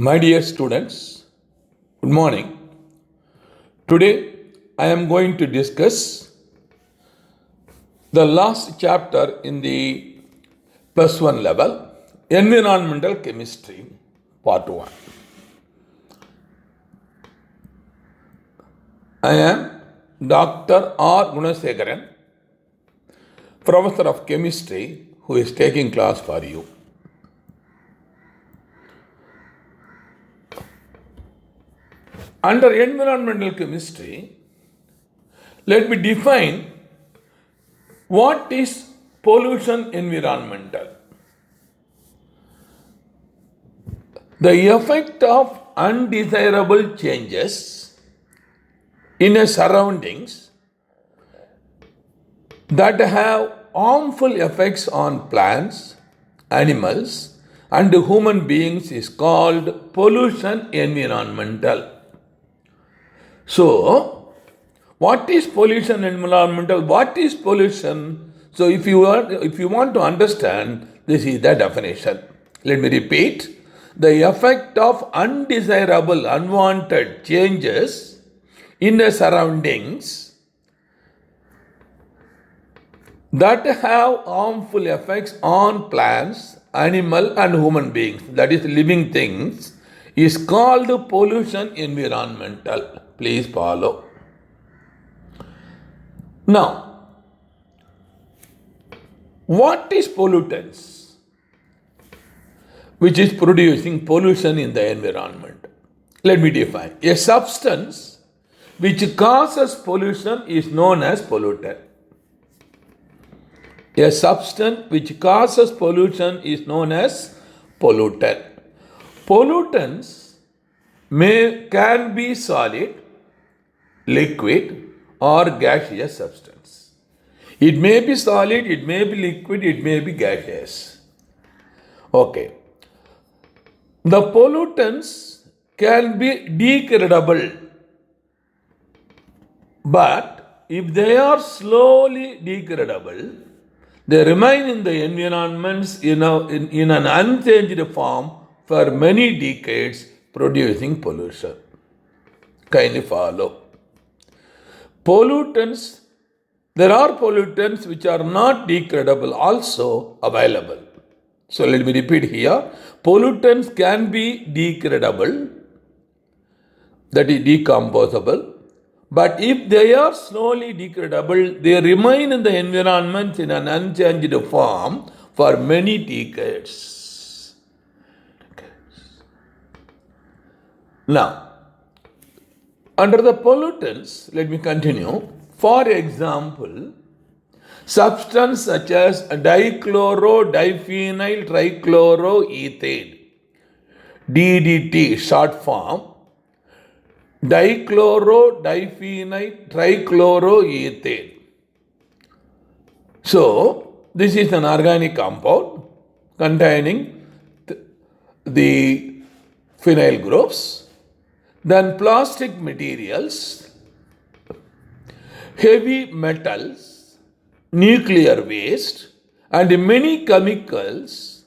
My dear students, good morning. Today I am going to discuss the last chapter in the plus one level, Environmental Chemistry, part 1. I am Dr. R. Gunasekharan, Professor of Chemistry, who is taking class for you. Under environmental chemistry, let me define what is pollution environmental. The effect of undesirable changes in a surroundings that have harmful effects on plants, animals, and human beings is called pollution environmental. So, what is pollution environmental? What is pollution? So, if you want to understand, this is the definition. Let me repeat. The effect of undesirable, unwanted changes in the surroundings that have harmful effects on plants, animal, and human beings, that is living things, is called pollution environmental. Please follow. Now, what is pollutants which is producing pollution in the environment? Let me define. A substance which causes pollution is known as pollutant. A substance which causes pollution is known as pollutant. Pollutants can be solid, liquid, or gaseous substance. It may be solid, it may be liquid, it may be gaseous. Okay. The pollutants can be degradable, but if they are slowly degradable, they remain in the environments in an unchanged form for many decades, producing pollution. Kindly follow. Pollutants, there are pollutants which are not degradable also available. So let me repeat here. Pollutants can be degradable, that is decomposable, but if they are slowly degradable, they remain in the environment in an unchanged form for many decades. Now, under the pollutants, let me continue. For example, substance such as dichloro diphenyl trichloroethane, DDT short form, dichloro diphenyl trichloroethane. So, this is an organic compound containing the phenyl groups. Then plastic materials, heavy metals, nuclear waste, and many chemicals,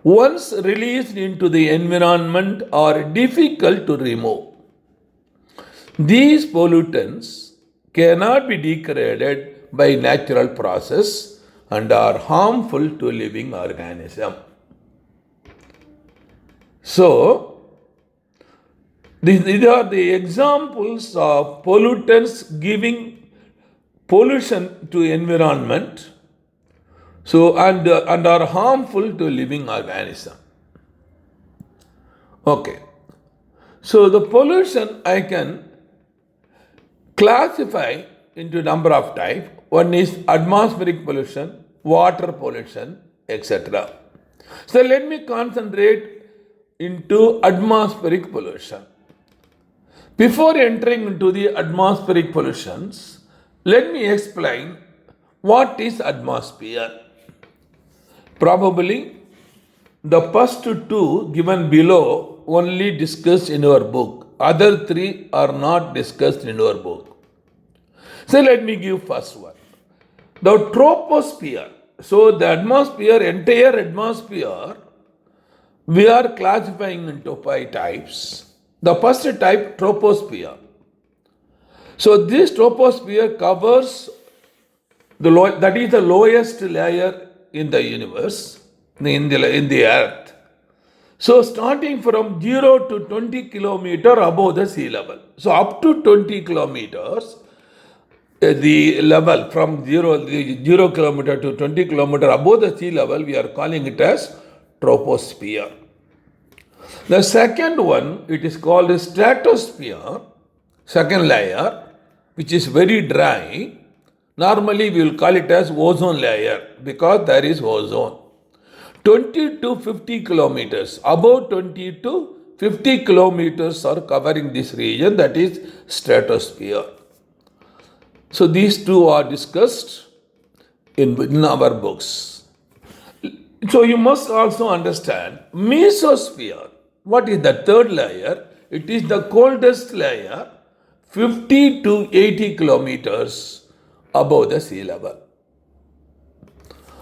once released into the environment, are difficult to remove. These pollutants cannot be degraded by natural process and are harmful to living organism. So, these are the examples of pollutants giving pollution to environment, so and are harmful to living organism. Okay. So the pollution I can classify into number of types. One is atmospheric pollution, water pollution, etc. So let me concentrate into atmospheric pollution. Before entering into the atmospheric pollutions, let me explain what is atmosphere. Probably the first two given below only discussed in your book. Other three are not discussed in your book. So let me give first one. The troposphere. So the atmosphere, entire atmosphere We are classifying into 5 types. The first type, troposphere. So this troposphere covers that is the lowest layer in the universe, in the earth. So starting from 0 to 20 kilometer above the sea level. So up to 20 kilometers, the level from 0 kilometer to 20 kilometer above the sea level, we are calling it as troposphere. The second one, it is called stratosphere, second layer, which is very dry. Normally we will call it as ozone layer because there is ozone. 20 to 50 kilometers, about 20 to 50 kilometers are covering this region, that is stratosphere. So these two are discussed in our books. So you must also understand mesosphere. What is the third layer? It is the coldest layer, 50 to 80 kilometers above the sea level.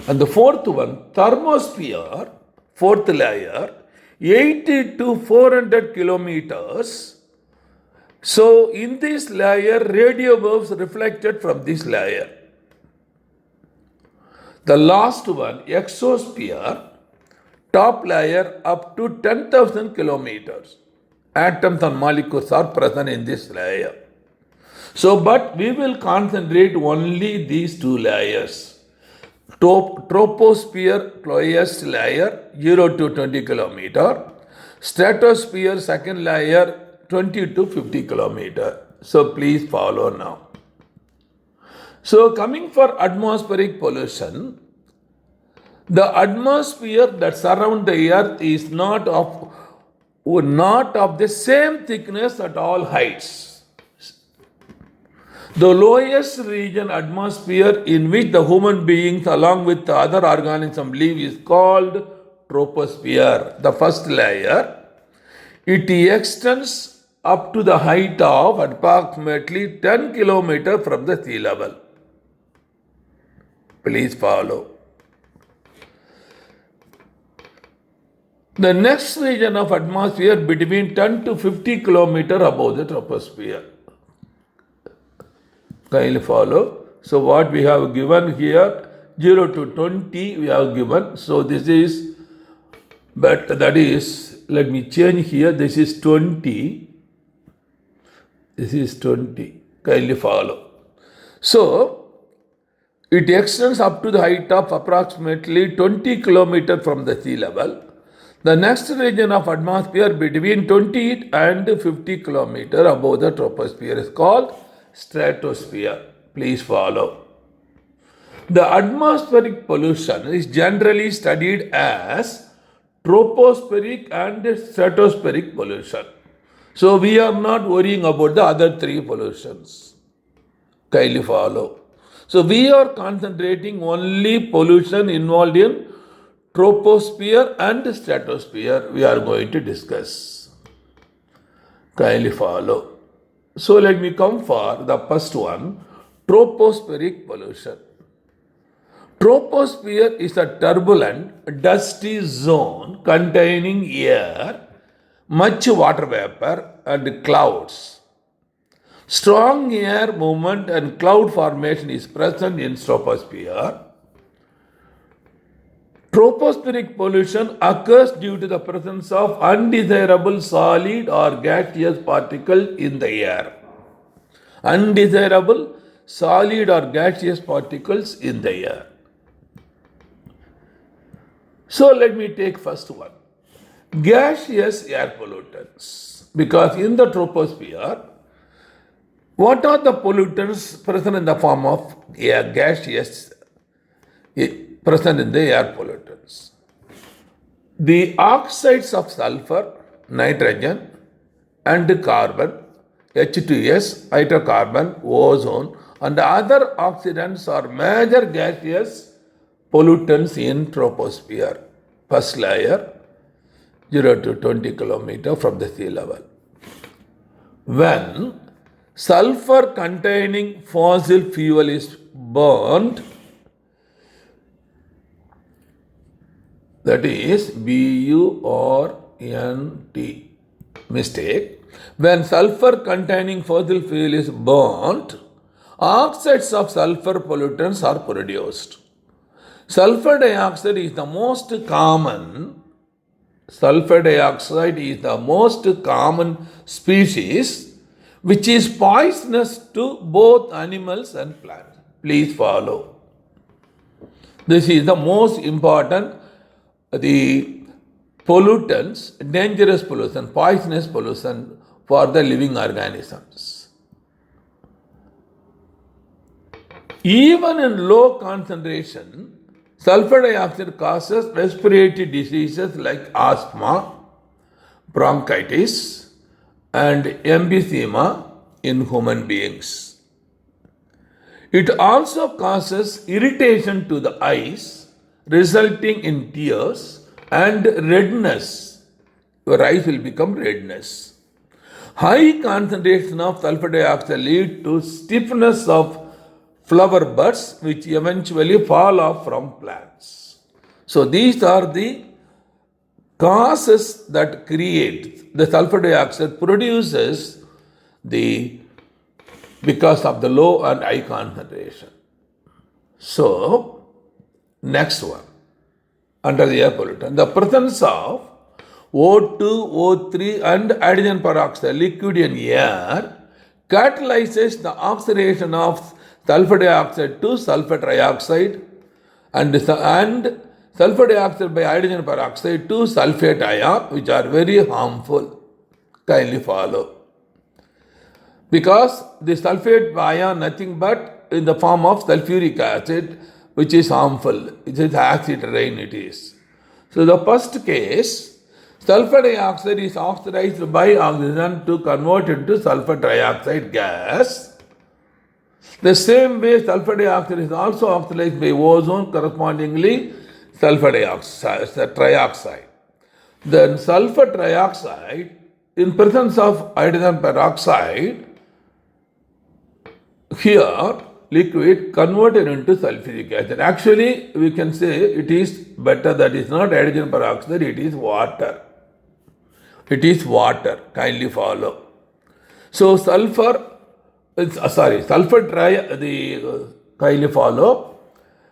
And the fourth one, thermosphere, fourth layer, 80 to 400 kilometers. So in this layer, radio waves reflected from this layer. The last one, exosphere, top layer up to 10,000 kilometers. Atoms and molecules are present in this layer. So, but we will concentrate only these two layers. Troposphere, lowest layer, 0 to 20 kilometer. Stratosphere, second layer, 20 to 50 kilometer. So please follow now. So coming for atmospheric pollution, the atmosphere that surrounds the earth is not of the same thickness at all heights. The lowest region atmosphere in which the human beings along with the other organisms live is called troposphere, the first layer. It extends up to the height of approximately 10 kilometers from the sea level. Please follow. The next region of atmosphere between 10 to 50 kilometers above the troposphere. Kindly follow. So what we have given here, 0 to 20 we have given. So this is, but that is, let me change here. This is 20. This is 20. Kindly follow. So it extends up to the height of approximately 20 kilometers from the sea level. The next region of atmosphere between 20 and 50 kilometers above the troposphere is called stratosphere. Please follow. The atmospheric pollution is generally studied as tropospheric and stratospheric pollution. So we are not worrying about the other three pollutions. Kindly follow. So we are concentrating only pollution involved in troposphere and stratosphere we are going to discuss. Kindly follow. So let me come for the first one, tropospheric pollution. Troposphere is a turbulent, dusty zone containing air, much water vapor and clouds. Strong air movement and cloud formation is present in troposphere. Tropospheric pollution occurs due to the presence of undesirable solid or gaseous particles in the air. Undesirable solid or gaseous particles in the air. So let me take first one. Gaseous air pollutants. Because in the troposphere, what are the pollutants present in the form of air gaseous present in the air pollutants? The oxides of sulfur, nitrogen and carbon, H2S, hydrocarbon, ozone and other oxidants are major gaseous pollutants in troposphere. First layer, 0 to 20 kilometers from the sea level. When sulfur containing fossil fuel is burned, that is BURNT. Mistake. When sulfur containing fossil fuel is burnt, oxides of sulfur pollutants are produced. Sulfur dioxide is the most common. Sulfur dioxide is the most common species which is poisonous to both animals and plants. Please follow. This is the most important, the pollutants, dangerous pollution, poisonous pollution for the living organisms. Even in low concentration, sulfur dioxide causes respiratory diseases like asthma, bronchitis, and emphysema in human beings. It also causes irritation to the eyes, resulting in tears and redness. Your eyes will become redness. High concentration of sulfur dioxide lead to stiffness of flower buds, which eventually fall off from plants. So these are the causes that create the sulfur dioxide produces because of the low and high concentration. So next one, under the air pollutant, the presence of O2, O3 and hydrogen peroxide liquid in air catalyzes the oxidation of sulfur dioxide to sulfur trioxide and sulfur dioxide by hydrogen peroxide to sulfate ion, which are very harmful. Kindly follow. Because the sulfate ion nothing but in the form of sulfuric acid, which is harmful. It is acid rain it is. So the first case, sulfur dioxide is oxidized by oxygen to convert into sulfur trioxide gas. The same way sulfur dioxide is also oxidized by ozone, correspondingly sulfur dioxide, trioxide. Then sulfur trioxide, in presence of hydrogen peroxide, here liquid converted into sulfuric acid. Actually, we can say it is better, that is not hydrogen peroxide, it is water. It is water. Kindly follow. So kindly follow.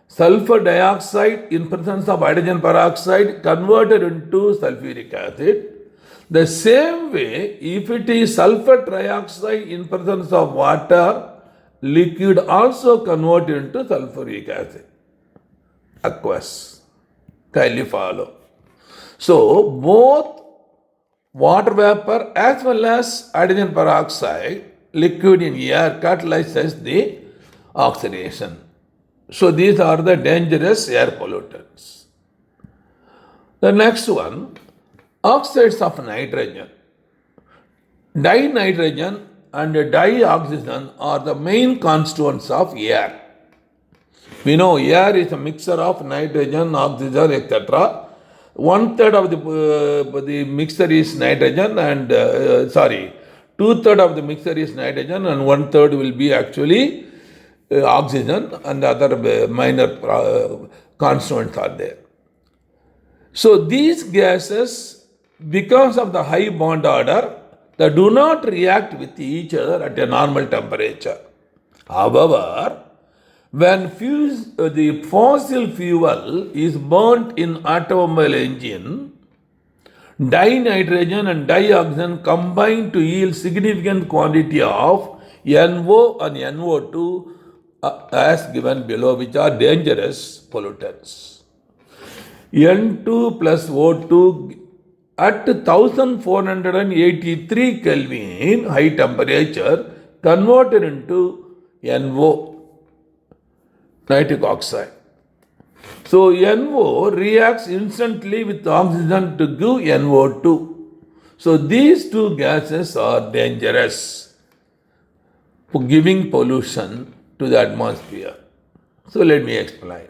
Sulfur dioxide in presence of hydrogen peroxide converted into sulfuric acid. The same way, if it is sulfur trioxide in presence of water, liquid also converted into sulfuric acid, aqueous. Kindly follow. So both water vapor as well as hydrogen peroxide liquid in air catalyzes the oxidation. So these are the dangerous air pollutants. The next one, oxides of nitrogen. Dinitrogen and dioxygen are the main constituents of air. We know air is a mixture of nitrogen, oxygen, etc. 1/3 of the mixture is nitrogen and 2/3 of the mixture is nitrogen and 1/3 will be actually oxygen and other minor constituents are there. So these gases, because of the high bond order, they do not react with each other at a normal temperature. However, when the fossil fuel is burnt in automobile engine, dinitrogen and dioxin combine to yield significant quantity of NO and NO2 as given below, which are dangerous pollutants. N2 plus O2 at 1483 Kelvin high temperature converted into NO, nitric oxide. So NO reacts instantly with oxygen to give NO2. So these two gases are dangerous for giving pollution to the atmosphere. So let me explain.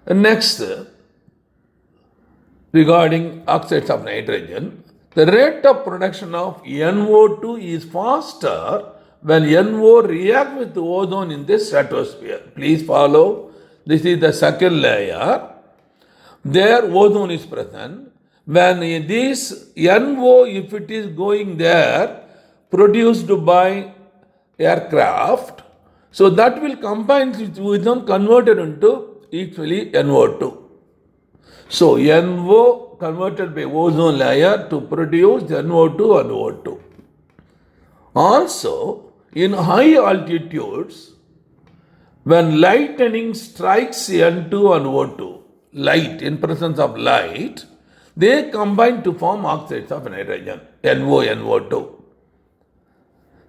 Next, regarding oxides of nitrogen, the rate of production of NO2 is faster when NO reacts with ozone in the stratosphere. Please follow. This is the second layer. there ozone is present. When this NO, if it is going there, produced by aircraft, so that will combine with them converted into equally NO2. So NO converted by ozone layer to produce NO2 and O2. Also, in high altitudes, when lightning strikes N2 and O2, light, in presence of light, they combine to form oxides of nitrogen, NO, NO2.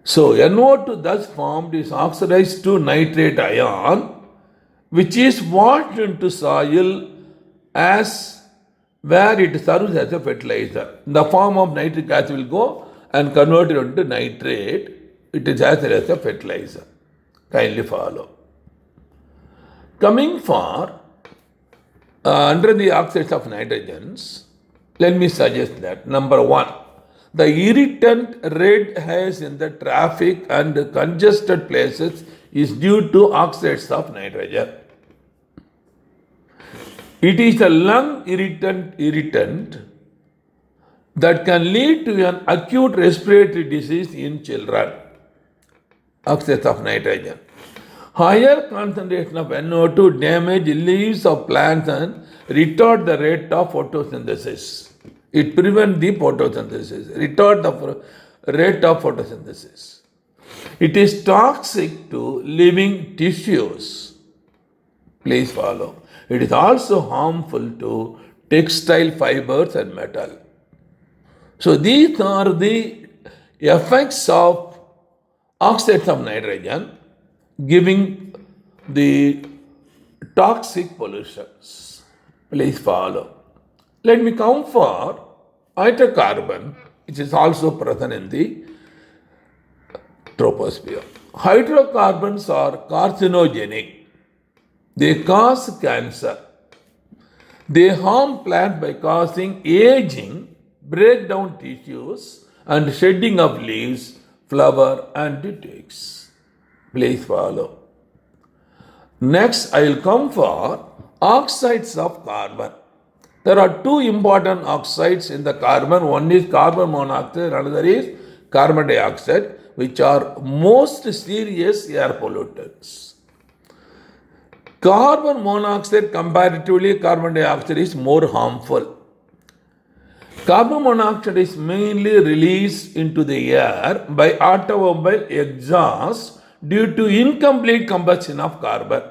So NO2 thus formed is oxidized to nitrate ion, which is washed into soil as where it serves as a fertilizer. In the form of nitric acid will go and convert it into nitrate. It is acted as a fertilizer. Kindly follow. Coming for under the oxides of nitrogens, let me suggest that number one, the irritant red haze in the traffic and congested places is due to oxides of nitrogen. It is a lung irritant that can lead to an acute respiratory disease in children. Oxides of nitrogen. Higher concentration of NO2 damage leaves of plants and retard the rate of photosynthesis. It prevents the photosynthesis, retard the rate of photosynthesis. It is toxic to living tissues. Please follow. It is also harmful to textile fibers and metal. So these are the effects of oxides of nitrogen giving the toxic pollutions. Please follow. Let me come for hydrocarbon, which is also present in the troposphere. Hydrocarbons are carcinogenic. They cause cancer. They harm plants by causing aging, break down tissues, and shedding of leaves, flower, and twigs. Please follow. Next, I will come for oxides of carbon. There are two important oxides in the carbon. One is carbon monoxide, another is carbon dioxide, which are most serious air pollutants. Carbon monoxide comparatively carbon dioxide is more harmful. Carbon monoxide is mainly released into the air by automobile exhaust due to incomplete combustion of carbon.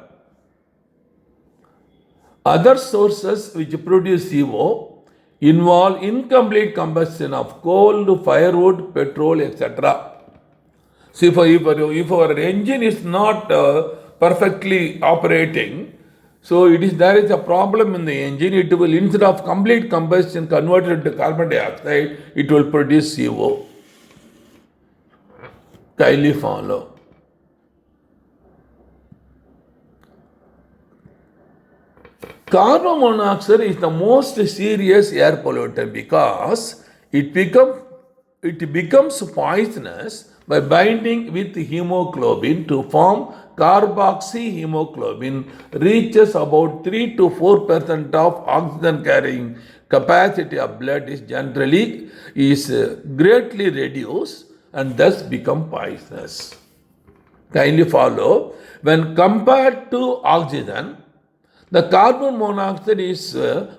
Other sources which produce CO involve incomplete combustion of coal, firewood, petrol, etc. See, if our engine is not perfectly operating, so there is a problem in the engine. It will, instead of complete combustion converted to carbon dioxide, it will produce CO. Kindly follow. Carbon monoxide is the most serious air pollutant because it becomes poisonous by binding with hemoglobin to form carboxyhemoglobin, reaches about 3 to 4% of oxygen carrying capacity of blood is greatly reduced and thus become poisonous. Kindly follow. When compared to oxygen, the carbon monoxide is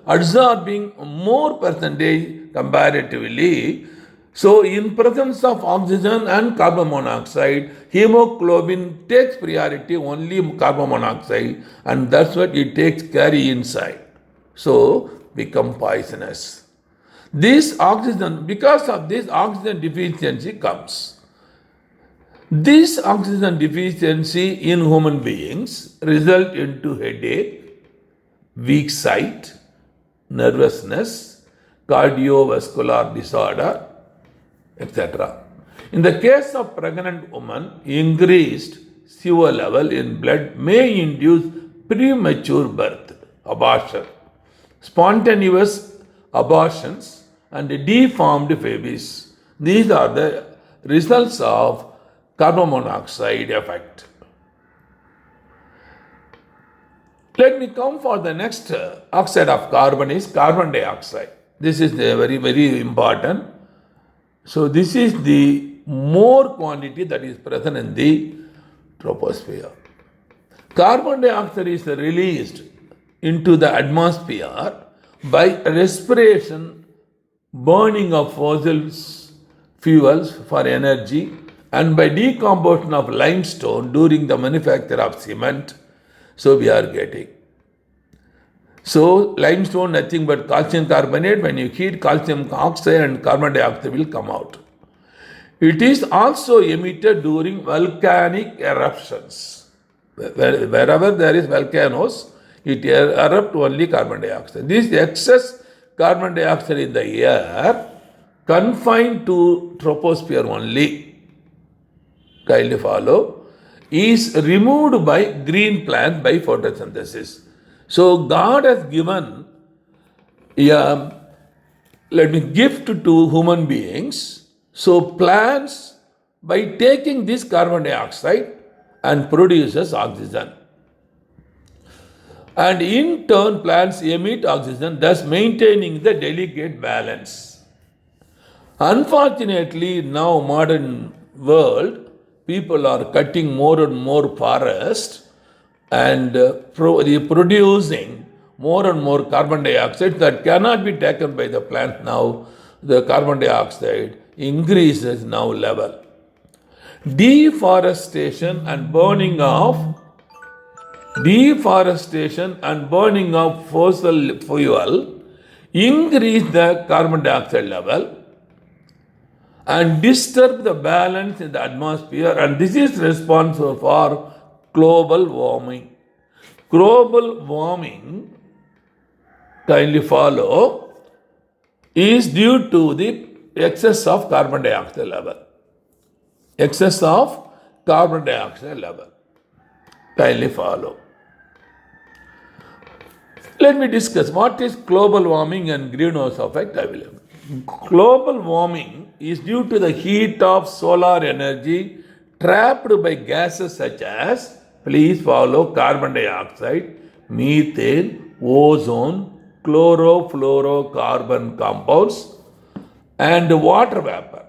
absorbing more percentage comparatively. So, in presence of oxygen and carbon monoxide, hemoglobin takes priority only carbon monoxide, and that's what it takes carry inside. So, become poisonous. This oxygen, because of this oxygen deficiency comes. This oxygen deficiency in human beings result into headache, weak sight, nervousness, cardiovascular disorder, etc. In the case of pregnant woman, increased CO level in blood may induce premature birth, abortion, spontaneous abortions, and deformed babies. These are the results of carbon monoxide effect. Let me come for the next oxide of carbon is carbon dioxide. This is the very, very important. So this is the more quantity that is present in the troposphere. Carbon dioxide is released into the atmosphere by respiration, burning of fossil fuels for energy, and by decomposition of limestone during the manufacture of cement. So we are getting. So limestone nothing but calcium carbonate. When you heat, calcium oxide and carbon dioxide will come out. It is also emitted during volcanic eruptions. Wherever there is volcanoes, it erupts only carbon dioxide. This excess carbon dioxide in the air confined to troposphere only, kindly follow, is removed by green plants by photosynthesis. So God has given a gift to human beings. So plants, by taking this carbon dioxide and produces oxygen. And in turn, plants emit oxygen, thus maintaining the delicate balance. Unfortunately, now modern world, people are cutting more and more forest and producing more and more carbon dioxide that cannot be taken by the plant now. The carbon dioxide increases now level. Deforestation and burning of fossil fuel increase the carbon dioxide level and disturb the balance in the atmosphere, and this is responsible for global warming. Global warming, kindly follow, is due to the excess of carbon dioxide level. Excess of carbon dioxide level. Kindly follow. Let me discuss what is global warming and greenhouse effect. I will. Global warming is due to the heat of solar energy trapped by gases such as, please follow, carbon dioxide, methane, ozone, chlorofluorocarbon compounds, and water vapor.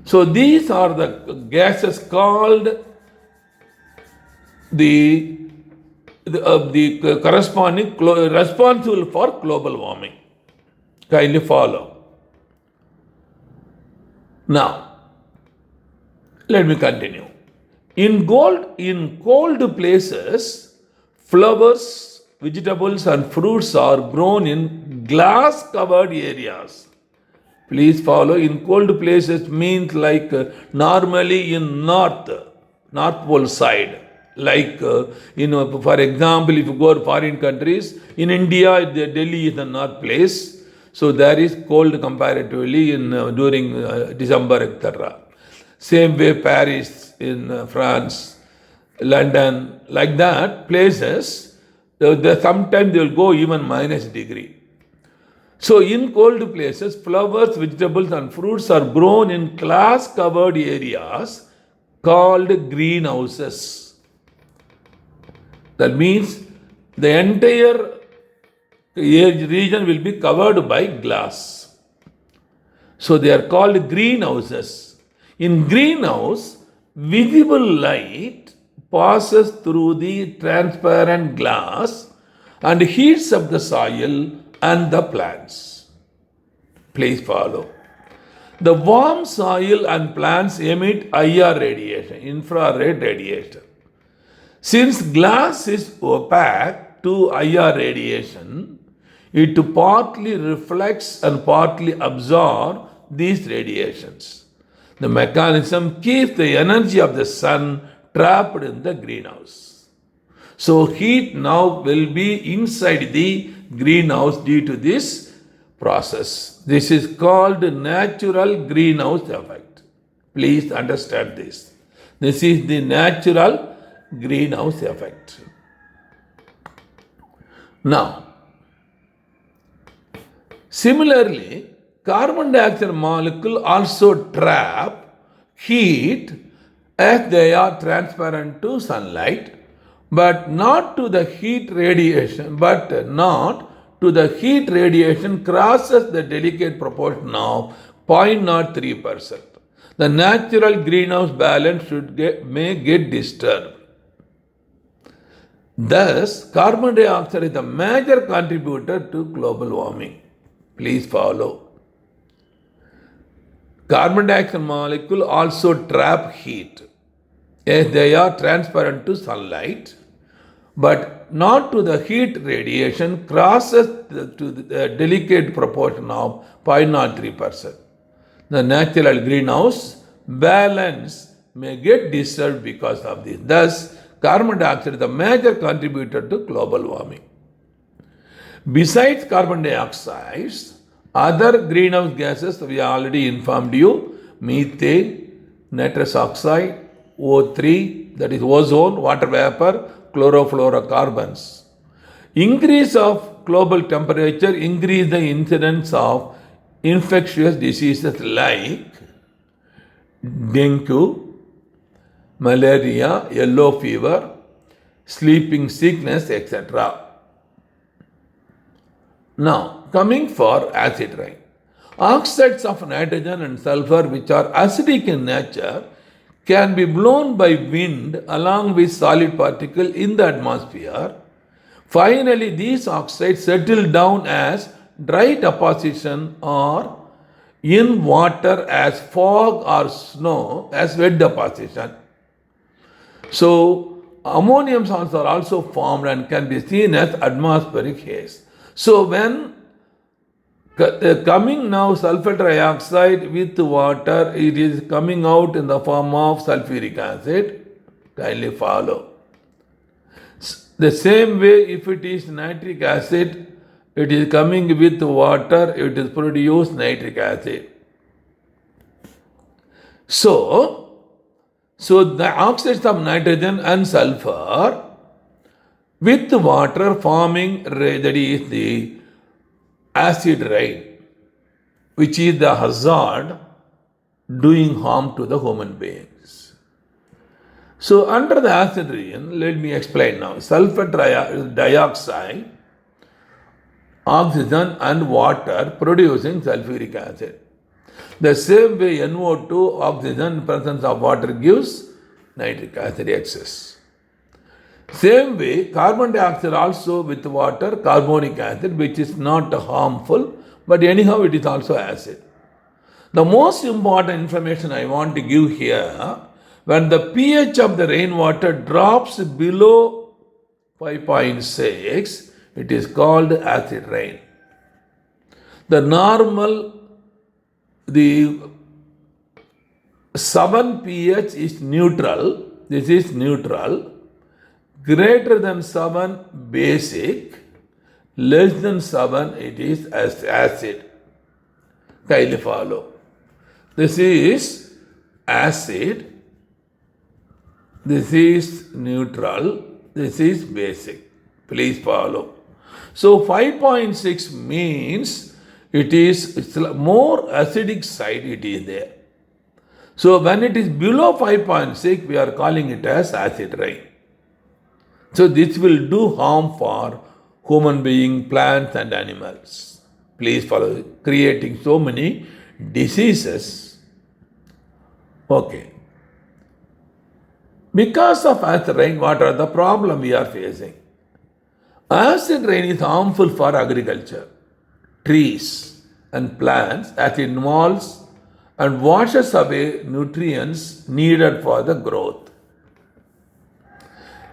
So these are the gases called the corresponding responsible for global warming. Kindly follow. Now, let me continue. In cold places, flowers, vegetables, and fruits are grown in glass-covered areas. Please follow. In cold places means like normally in North Pole side. Like, for example, if you go to foreign countries, in India, Delhi is the north place. So there is cold comparatively during December, etc. Same way Paris in France, London, like that, places, sometimes they will go even -degree. So in cold places, flowers, vegetables and fruits are grown in glass-covered areas called greenhouses. That means the entire region will be covered by glass. So they are called greenhouses. In greenhouse, visible light passes through the transparent glass and heats up the soil and the plants. Please follow. The warm soil and plants emit IR radiation, infrared radiation. Since glass is opaque to IR radiation, it partly reflects and partly absorbs these radiations. The mechanism keeps the energy of the sun trapped in the greenhouse. So heat now will be inside the greenhouse due to this process. This is called natural greenhouse effect. Please understand this. This is the natural greenhouse effect. Now, similarly, carbon dioxide molecule also trap heat as they are transparent to sunlight, but not to the heat radiation, crosses the delicate proportion of 0.03%. The natural greenhouse balance may get disturbed. Thus, carbon dioxide is a major contributor to global warming. Please follow. Carbon dioxide molecule also trap heat as they are transparent to sunlight, but not to the heat radiation, crosses to the delicate proportion of 0.03%. The natural greenhouse balance may get disturbed because of this. Thus, carbon dioxide is a major contributor to global warming. Besides carbon dioxide, other greenhouse gases we already informed you: methane, nitrous oxide, O3, that is ozone, water vapor, chlorofluorocarbons. Increase of global temperature increase the incidence of infectious diseases like dengue, malaria, yellow fever, sleeping sickness, etc. Now, coming for acid rain. Oxides of nitrogen and sulfur, which are acidic in nature, can be blown by wind along with solid particles in the atmosphere. Finally, these oxides settle down as dry deposition or in water as fog or snow as wet deposition. So, ammonium salts are also formed and can be seen as atmospheric haze. So, when coming now sulfur dioxide with water, it is coming out in the form of sulfuric acid. Kindly follow. The same way, if it is nitric acid, it is coming with water, it is produced nitric acid. So the oxides of nitrogen and sulfur with water forming, that is the acid rain, which is the hazard doing harm to the human beings. So under the acid rain, let me explain now. Sulfur dioxide, oxygen and water producing sulfuric acid. The same way NO2, oxygen, in presence of water gives nitric acid excess. Same way, carbon dioxide also with water, carbonic acid, which is not harmful, but anyhow it is also acid. The most important information I want to give here, when the pH of the rainwater drops below 5.6, it is called acid rain. The normal, the 7 pH is neutral, this is neutral. Greater than 7 basic, less than 7 it is acid. Kindly follow. This is acid, this is neutral, this is basic. Please follow. So 5.6 means it's more acidic side it is there. So when it is below 5.6, we are calling it as acid rain. So this will do harm for human beings, plants and animals. Please follow, creating so many diseases. Okay. Because of acid rain, what are the problem we are facing? Acid rain is harmful for agriculture, trees and plants as it involves and washes away nutrients needed for the growth.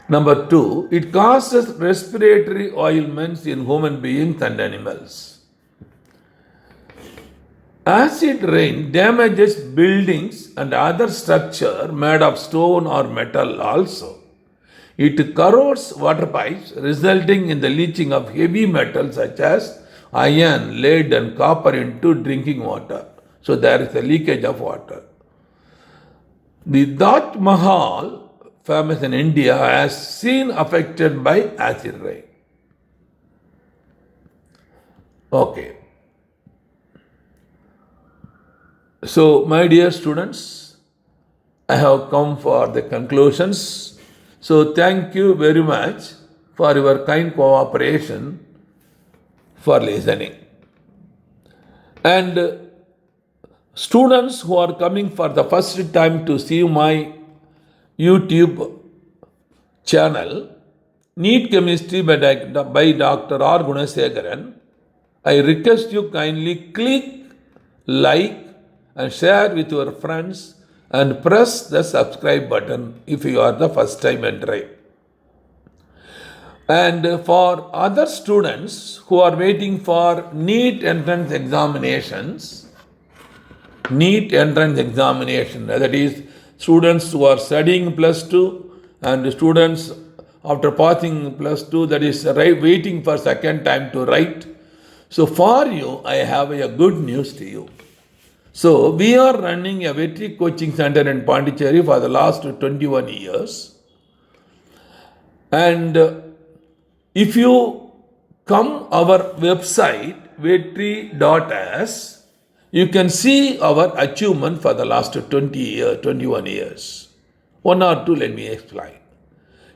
Number 2, it causes respiratory ailments in human beings and animals. Acid rain damages buildings and other structure made of stone or metal also. It corrodes water pipes, resulting in the leaching of heavy metals such as iron, lead and copper into drinking water. So there is a leakage of water. The Taj Mahal, famous in India, has seen affected by acid rain. Okay. So, my dear students, I have come for the conclusions. So thank you very much for your kind cooperation for listening. And students who are coming for the first time to see my YouTube channel, Neat Chemistry by Dr. R. Gunasekharan, I request you kindly click like and share with your friends and press the subscribe button if you are the first time entering. And for other students who are waiting for NEET entrance examinations, that is, students who are studying plus 2 and students after passing plus 2, that is waiting for second time to write. So for you, I have a good news to you. So we are running a veterinary coaching center in Pondicherry for the last 21 years. And if you come our website, veterinary.s, you can see our achievement for the last 21 years. One or two, let me explain.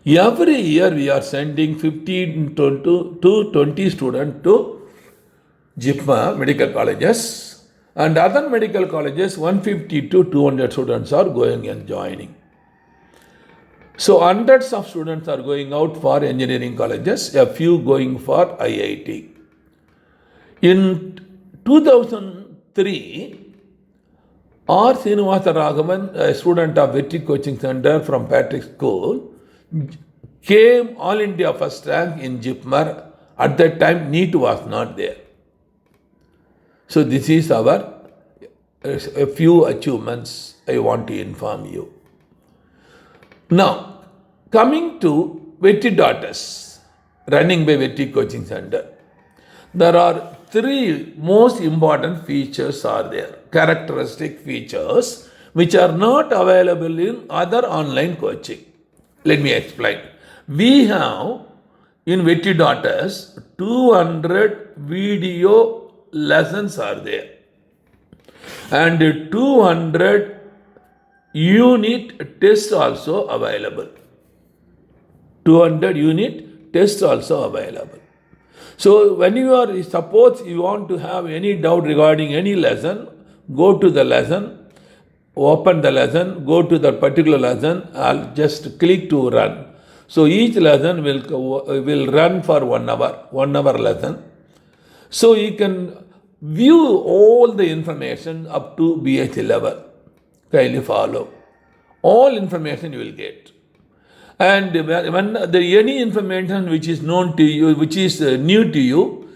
Every year we are sending 15 to 20 students to JIPMER medical colleges, and other medical colleges 150 to 200 students are going and joining. So hundreds of students are going out for engineering colleges, a few going for IIT. In 2003, R. Srinivasa Raghavan, a student of Veterinary Coaching Center from Patrick School, came All India first rank in JIPMER. At that time, NEET was not there. So this is our a few achievements I want to inform you. Now, coming to Veterinary Daughters, running by Veterinary Coaching Center, there are 3 most important features are there, characteristic features which are not available in other online coaching. Let me explain. We have in Veterinary Daughters 200 video lessons are there and 200 unit tests also available. 200 unit tests also available. So when you are, suppose you want to have any doubt regarding any lesson, go to the lesson, open the lesson, go to the particular lesson, I'll just click to run. So each lesson will run for 1 hour lesson. So you can view all the information up to BH level. Kindly follow. All information you will get. And when any information which is known to you, which is new to you,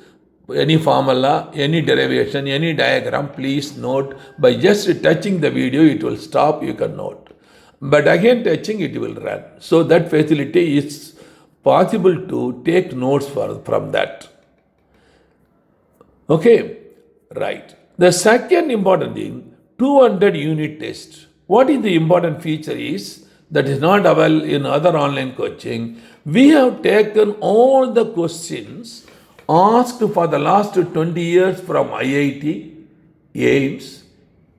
any formula, any derivation, any diagram, please note. By just touching the video, it will stop, you can note. But again touching, it will run. So that facility is possible to take notes from that. Okay, right. The second important thing, 200 unit test. What is the important feature is, that is not available in other online coaching. We have taken all the questions asked for the last 20 years from IIT, AIMS,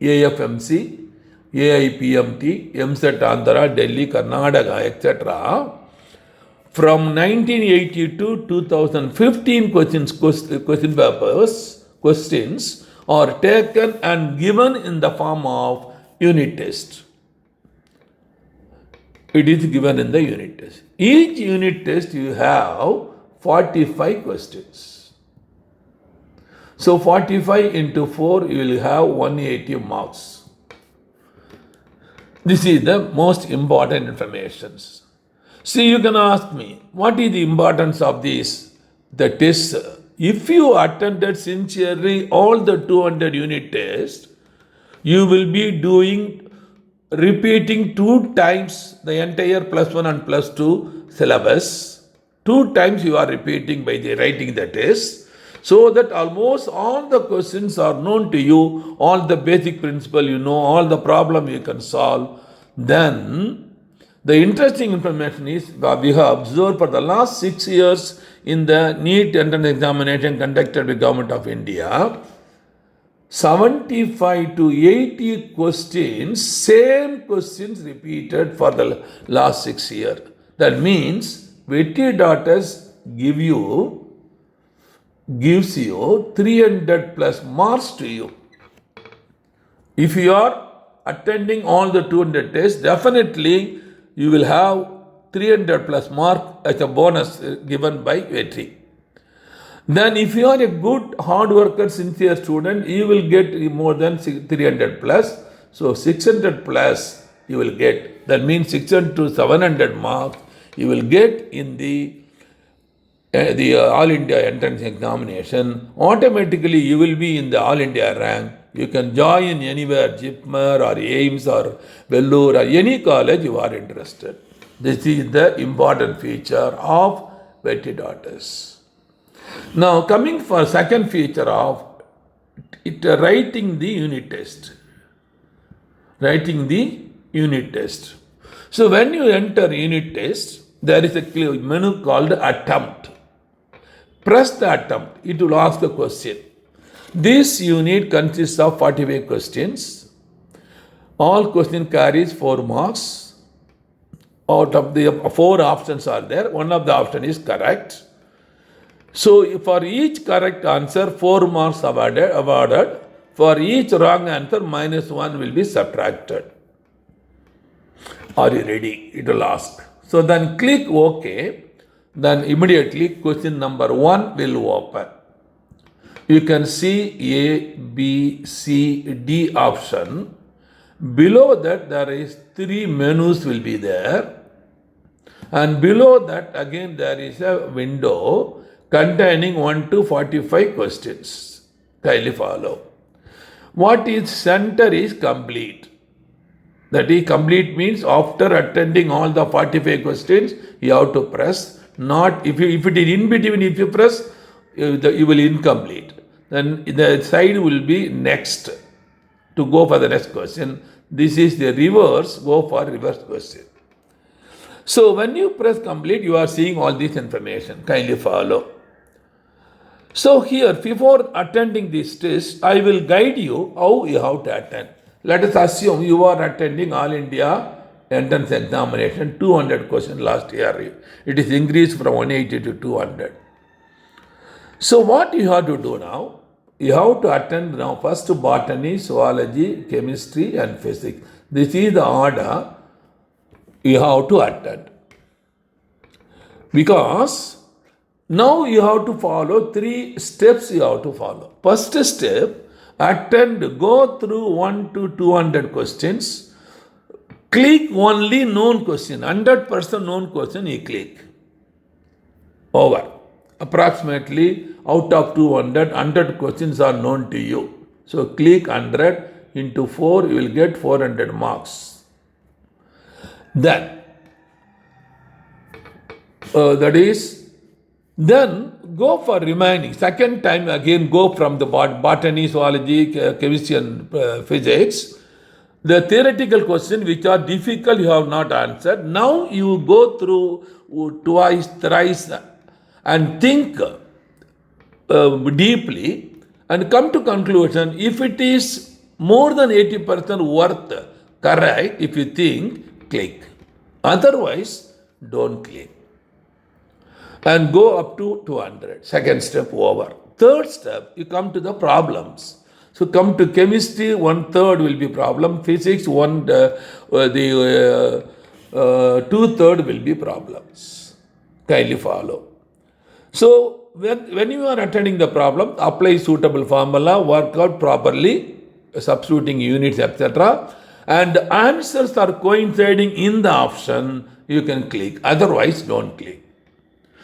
AFMC, AIPMT, MSET Andhra, Delhi, Karnataka, etc. From 1982 to 2015 question papers, questions are taken and given in the form of unit test. It is given in the unit test. Each unit test you have 45 questions. So 45 into 4, you will have 180 marks. This is the most important information. See, you can ask me, what is the importance of this? The test. If you attended sincerely all the 200 unit tests, you will be repeating 2 times the entire +1 and +2 syllabus. 2 times you are repeating by writing the test, so that almost all the questions are known to you, all the basic principle you know, all the problem you can solve. Then the interesting information is, we have observed for the last 6 years in the NEET entrance examination conducted by Government of India, 75 to 80 questions, same questions repeated for the last 6 years. That means Vetty daughters gives you 300 plus marks to you. If you are attending all the 200 tests, definitely you will have 300 plus mark as a bonus given by Vetty. Then if you are a good, hard worker, sincere student, you will get more than 300 plus. So 600 plus you will get. That means 600 to 700 marks you will get in the All India entrance examination. Automatically you will be in the All India rank. You can join anywhere, JIPMER or AIMS or Vellore or any college you are interested. This is the important feature of Vetty daughters. Now coming for second feature of it, writing the unit test. Writing the unit test. So when you enter unit test, there is a menu called attempt. Press the attempt. It will ask a question. This unit consists of 45 questions. All question carries 4 marks. Out of the 4 options are there, one of the option is correct. So for each correct answer, 4 marks awarded. For each wrong answer, -1 will be subtracted. Are you ready? It will ask. So then click OK. Then immediately question number 1 will open. You can see A, B, C, D option. Below that there is 3 menus will be there. And below that again there is a window containing 1 to 45 questions. Kindly follow. What is center is complete. That is complete means after attending all the 45 questions, you have to press. Not if it is in between, if you press, you will incomplete. Then the side will be next to go for the next question. This is the reverse, go for reverse question. So when you press complete, you are seeing all this information. Kindly follow. So here, before attending this test, I will guide you how you have to attend. Let us assume you are attending All India entrance examination, 200 questions last year. It is increased from 180 to 200. So what you have to do now? You have to attend now first botany, zoology, chemistry and physics. This is the order you have to attend. Because now you have to follow 3 steps you have to follow. First step, go through 1 to 200 questions. Click only known question, 100% known question you click. Over. Approximately out of 200, 100 questions are known to you. So click 100 into 4, you will get 400 marks. Then, then go for remaining. Second time again go from the botany, zoology, chemistry and physics. The theoretical question which are difficult you have not answered. Now you go through twice, thrice and think deeply and come to conclusion. If it is more than 80% worth correct, if you think, click. Otherwise, don't click. And go up to 200. Second step over. Third step, you come to the problems. So come to chemistry, 1/3 will be problem. Physics, 2/3 will be problems. Kindly follow. So when you are attending the problem, apply suitable formula, work out properly, substituting units, etc. And answers are coinciding in the option, you can click. Otherwise, don't click.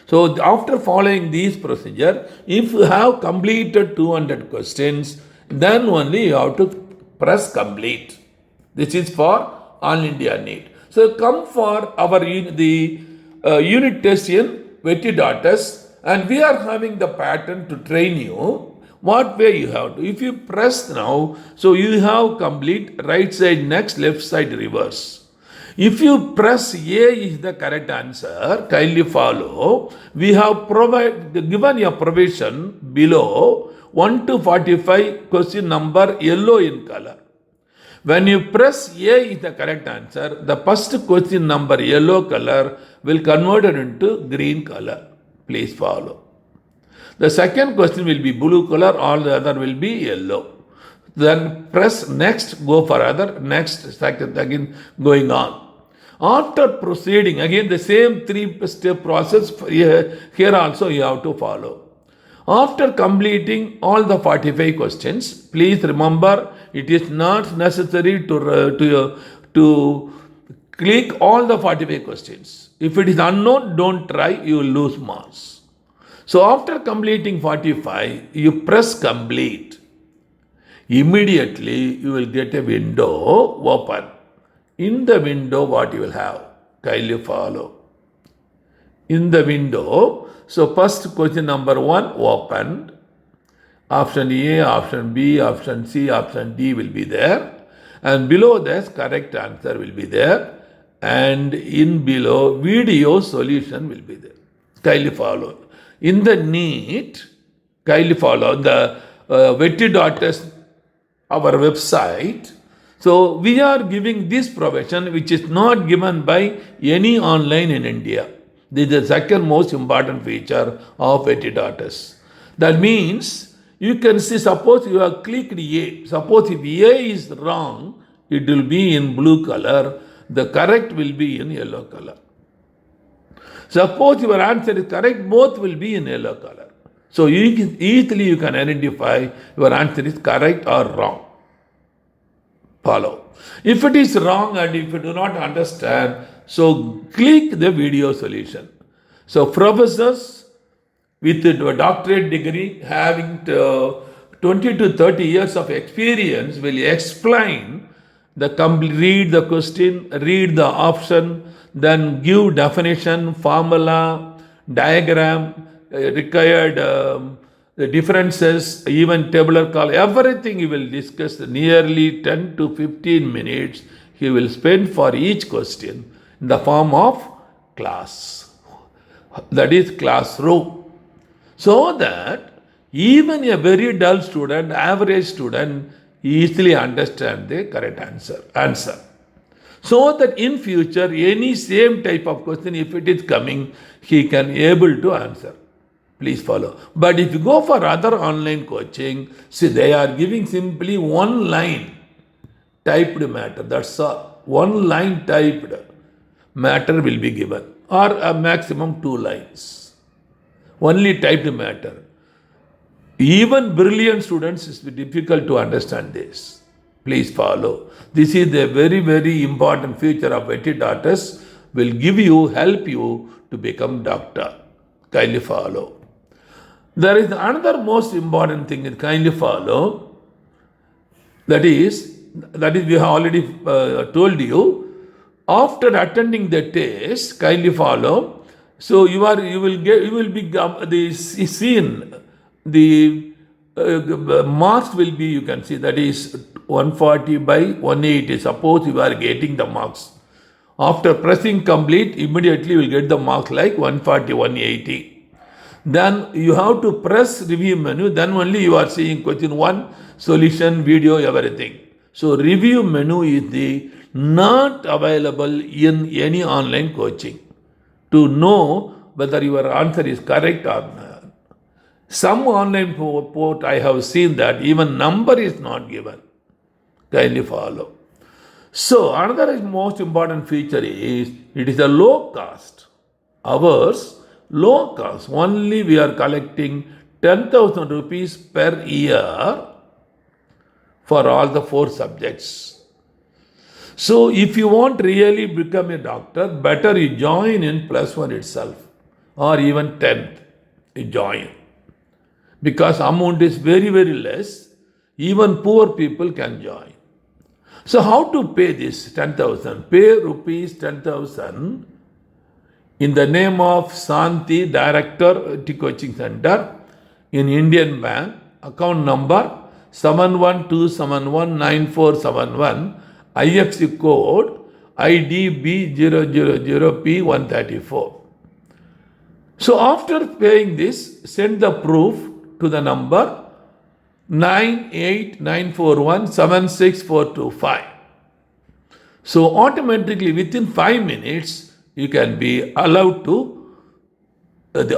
So after following these procedure, if you have completed 200 questions, then only you have to press complete. This is for All India NEET. So come for our unit test in Vetty daughters, and we are having the pattern to train you what way you have to. If you press now, so you have complete right side next, left side reverse. If you press A is the correct answer, kindly follow. We have given a provision below 1 to 45 question number yellow in color. When you press A is the correct answer, the first question number yellow color will convert it into green color. Please follow. The second question will be blue color, all the other will be yellow. Then press next, go for other, next, second, again going on. After proceeding, again the same 3-step process here also you have to follow. After completing all the 45 questions, please remember it is not necessary to click all the 45 questions. If it is unknown, don't try, you will lose marks. So after completing 45, you press complete. Immediately you will get a window open. In the window, what you will have? Kindly follow. In the window, so first question number 1 opened. Option A, option B, option C, option D will be there. And below this, correct answer will be there. And in below, video solution will be there. Kindly follow. In the NEET, kindly follow the Vetty.S, our website. So we are giving this provision which is not given by any online in India. This is the second most important feature of Vetty.S. That means you can see, suppose you have clicked A. Suppose if A is wrong, it will be in blue color. The correct will be in yellow color. Suppose your answer is correct, both will be in yellow color. So easily you can identify your answer is correct or wrong. Follow. If it is wrong and if you do not understand, so click the video solution. So professors with a doctorate degree having 20 to 30 years of experience will explain read the question, read the option, then give definition, formula, diagram, required the differences, even tabular call, everything he will discuss nearly 10 to 15 minutes he will spend for each question in the form of class. That is classroom. So that even a very dull student, average student, easily understand the correct answer. So that in future, any same type of question, if it is coming, he can able to answer. Please follow. But if you go for other online coaching, see, they are giving simply one line typed matter. That's all. One line typed matter will be given, or a maximum 2 lines. Only typed matter. Even brilliant students, it's difficult to understand this. Please follow. This is a very, very important feature of Vetty.S. will help you to become doctor. Kindly follow. There is another most important thing that kindly follow. That is we have already told you. After attending the test, kindly follow. So you will be seen. The marks will be, you can see, that is 140 by 180. Suppose you are getting the marks. After pressing complete, immediately you will get the marks like 140, 180. Then you have to press review menu, then only you are seeing question 1, solution, video, everything. So review menu is not available in any online coaching to know whether your answer is correct or not. Some online port I have seen that even number is not given. Kindly follow. So another most important feature is it is a low cost. Ours low cost. Only we are collecting 10,000 rupees per year for all the 4 subjects. So if you want really become a doctor, better you join in +1 itself, or even 10th you join. Because amount is very, very less, even poor people can join. So how to pay this 10,000? Pay rupees 10,000 in the name of Santi, Director, Coaching Center, in Indian Bank, account number 71271947, IFSC code IDB000P134. So after paying this, send the proof to the number 98941 76425. So automatically within 5 minutes, you can be allowed to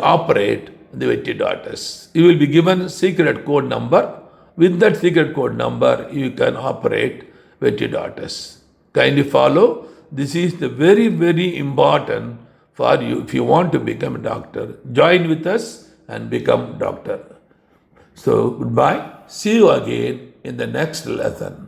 operate the vetted daughters. You will be given secret code number. With that secret code number, you can operate vetted daughters. Kindly follow. This is the very, very important for you if you want to become a doctor. Join with us and become doctor. So goodbye. See you again in the next lesson.